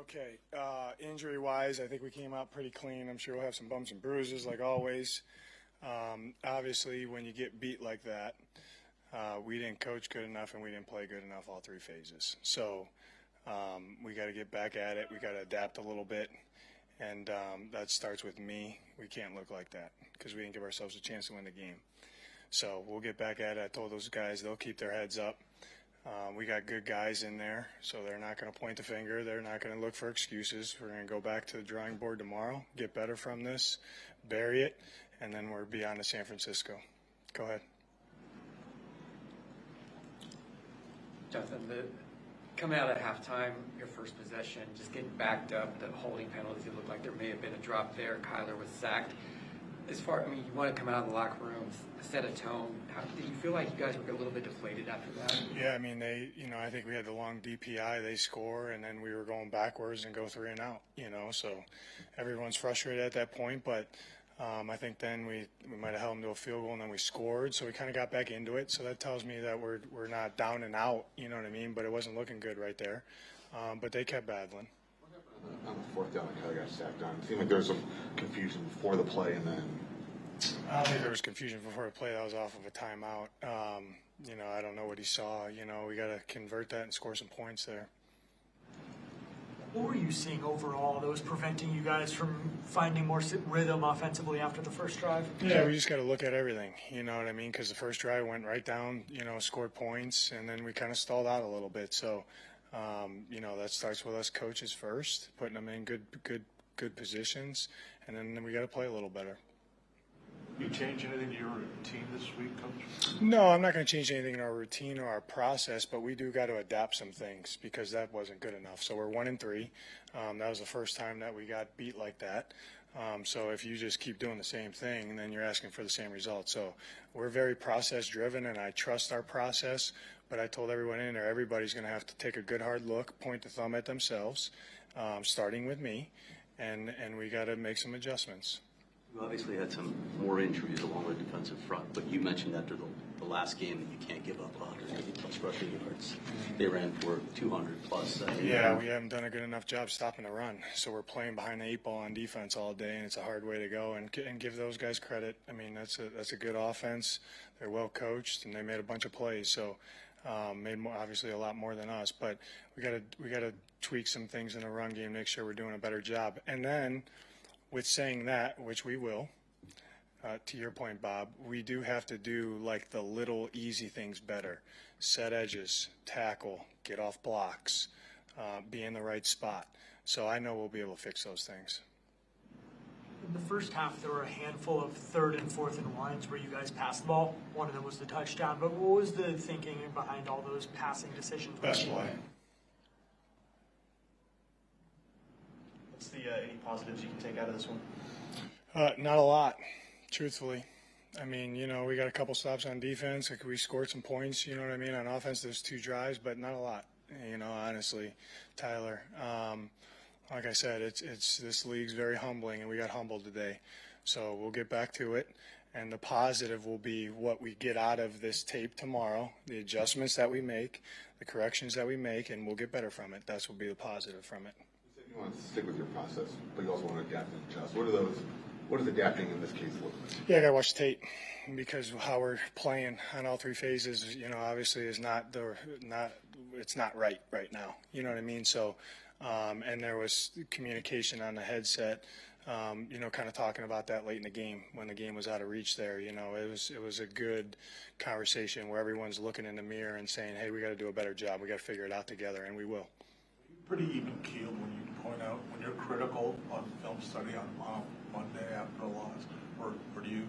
Okay, injury-wise, I think we came out pretty clean. I'm sure we'll have some bumps and bruises like always. Obviously, when you get beat like that, we didn't coach good enough and we didn't play good enough all three phases. So we got to get back at it. We got to adapt a little bit, and that starts with me. We can't look like that because we didn't give ourselves a chance to win the game. So we'll get back at it. I told those guys they'll keep their heads up. We got good guys in there, so they're not going to point the finger. They're not going to look for excuses. We're going to go back to the drawing board tomorrow, get better from this, bury it, and then we're beyond to San Francisco. Go ahead. Jonathan, coming out of halftime, your first possession, just getting backed up, the holding penalties, it looked like there may have been a drop there. Kyler was sacked. You want to come out of the locker room, set a tone. Did you feel like you guys were a little bit deflated after that? Yeah, I mean, I think we had the long DPI, they score, and then we were going backwards and go 3 and out, so everyone's frustrated at that point, but I think then we might have held them to a field goal and then we scored, so we kind of got back into it. So that tells me that we're not down and out, you know what I mean? But it wasn't looking good right there. But they kept battling. On the fourth down, Kyler got sacked on. It seemed like there was some confusion before the play, and then I don't think there was confusion before the play. That was off of a timeout. I don't know what he saw. We got to convert that and score some points there. What were you seeing overall that was preventing you guys from finding more rhythm offensively after the first drive? Yeah, we just got to look at everything, you know what I mean? Because the first drive went right down, scored points, and then we kind of stalled out a little bit. So, that starts with us coaches first, putting them in good positions, and then we got to play a little better. You change anything to your routine this week, Coach? No, I'm not going to change anything in our routine or our process, but we do got to adapt some things because that wasn't good enough. So we're 1-3. That was the first time that we got beat like that. So if you just keep doing the same thing, then you're asking for the same result. So we're very process-driven, and I trust our process. But I told everyone in there, everybody's going to have to take a good hard look, point the thumb at themselves, starting with me, and we got to make some adjustments. You obviously had some more injuries along the defensive front, but you mentioned after the last game that you can't give up 180-plus rushing yards. They ran for 200-plus. Yeah, we haven't done a good enough job stopping the run. So we're playing behind the 8 ball on defense all day, and it's a hard way to go. And give those guys credit. I mean, that's a good offense. They're well coached, and they made a bunch of plays. So made more, obviously a lot more than us. But we got to tweak some things in the run game, make sure we're doing a better job. And then, with saying that, which we will, to your point, Bob, we do have to do like the little easy things better. Set edges, tackle, get off blocks, be in the right spot. So I know we'll be able to fix those things. In the first half, there were a handful of 3rd and 4th and 1s where you guys passed the ball. One of them was the touchdown. But what was the thinking behind all those passing decisions? Best play. What's any positives you can take out of this one? Not a lot, truthfully. I mean, we got a couple stops on defense. We scored some points, you know what I mean? On offense, there's 2 drives, but not a lot, honestly, Tyler. Like I said, it's this league's very humbling, and we got humbled today. So we'll get back to it, and the positive will be what we get out of this tape tomorrow, the adjustments that we make, the corrections that we make, and we'll get better from it. That's will be the positive from it. you want to stick with your process, but you also want to adapt and adjust. What does adapting in this case look like? Yeah, I got to watch the tape because how we're playing on all 3 phases, obviously is it's not right now. You know what I mean? So, and there was communication on the headset, kind of talking about that late in the game when the game was out of reach there. It was a good conversation where everyone's looking in the mirror and saying, hey, we got to do a better job. We got to figure it out together, and we will. Pretty even-keeled when you point out, when you're critical on film study on Monday after a loss, or do you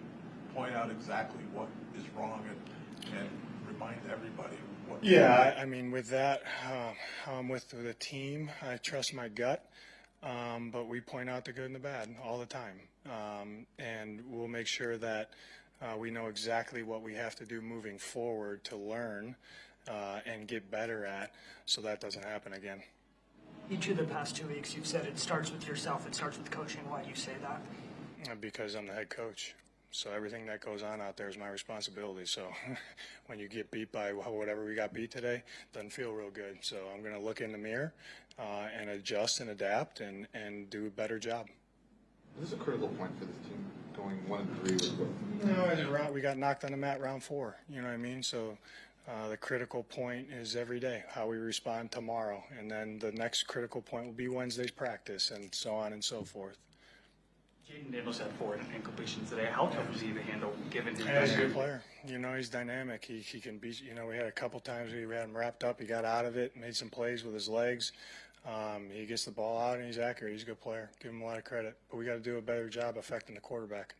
point out exactly what is wrong and remind everybody what? Yeah, I mean, with that, with the team, I trust my gut, but we point out the good and the bad all the time, and we'll make sure that we know exactly what we have to do moving forward to learn and get better at, so that doesn't happen again. Each of the past 2 weeks, you've said it starts with yourself, it starts with coaching. Why do you say that? Because I'm the head coach. So everything that goes on out there is my responsibility. So when you get beat by whatever we got beat today, doesn't feel real good. So I'm going to look in the mirror and adjust and adapt and do a better job. Is this a critical point for this team, going 1-3 with No, we got knocked on the mat round 4. You know what I mean? So the critical point is every day, how we respond tomorrow. And then the next critical point will be Wednesday's practice and so on and so forth. Jaden Daniels had 4 incompletions today. How tough was he to handle given his Yeah, he's a good player. You know, he's dynamic. He can beat, you know, we had a couple times we had him wrapped up. He got out of it, made some plays with his legs. He gets the ball out and he's accurate. He's a good player. Give him a lot of credit. But we got to do a better job affecting the quarterback.